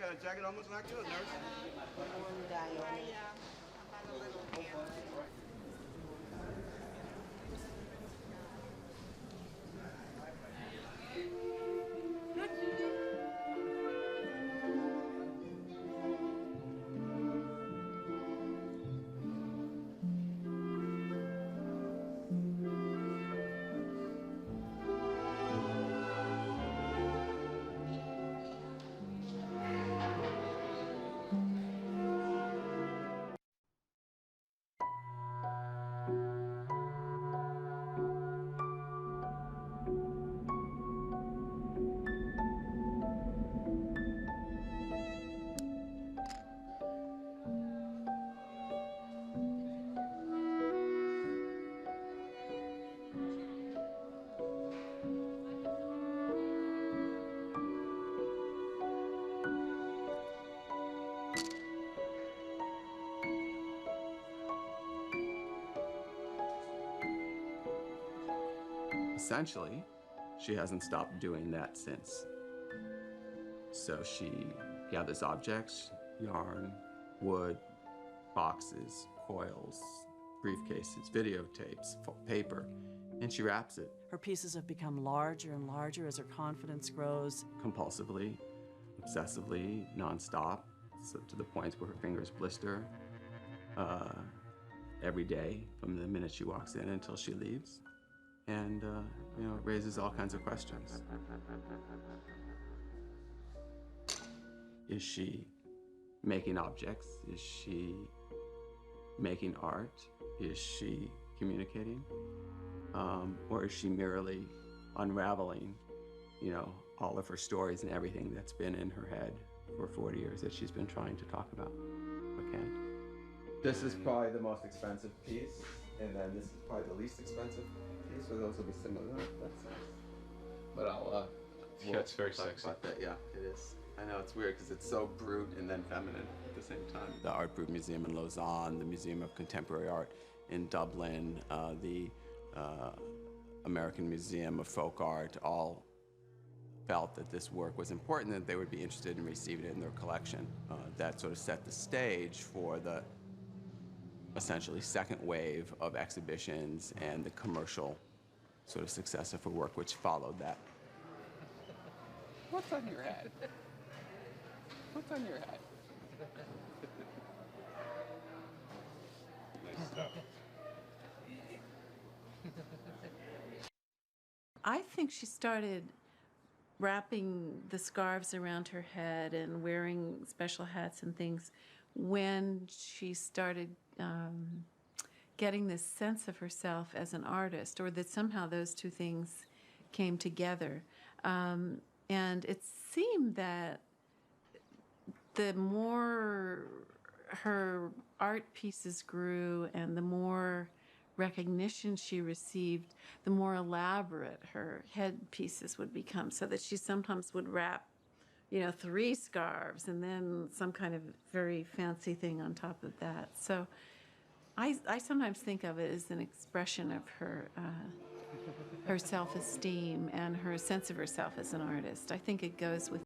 got a jacket almost like yours, nurse. Essentially, she hasn't stopped doing that since. So she gathers objects, yarn, wood, boxes, coils, briefcases, videotapes, paper, and she wraps it. Her pieces have become larger and larger as her confidence grows. Compulsively, obsessively, nonstop, so to the point where her fingers blister every day from the minute she walks in until she leaves. And, you know, it raises all kinds of questions. Is she making objects? Is she making art? Is she communicating? Or is she merely unraveling, you know, all of her stories and everything that's been in her head for 40 years that she's been trying to talk about, but can't? This is probably the most expensive piece, and then this is probably the least expensive piece, so those will be similar. That's nice. But I'll, yeah, it's very sexy. That. Yeah, it is. I know, it's weird because it's so brute and then feminine at the same time. The Art Brut Museum in Lausanne, the Museum of Contemporary Art in Dublin, the American Museum of Folk Art all felt that this work was important, that they would be interested in receiving it in their collection. That sort of set the stage for the essentially second wave of exhibitions and the commercial sort of success of her work, which followed that. What's on your head? What's on your head? Nice stuff. I think she started wrapping the scarves around her head and wearing special hats and things when she started getting this sense of herself as an artist, or that somehow those two things came together. And it seemed that the more her art pieces grew and the more recognition she received, the more elaborate her head pieces would become, so that she sometimes would wrap, you know, 3 scarves and then some kind of very fancy thing on top of that. So I sometimes think of it as an expression of her her self-esteem and her sense of herself as an artist. I think it goes with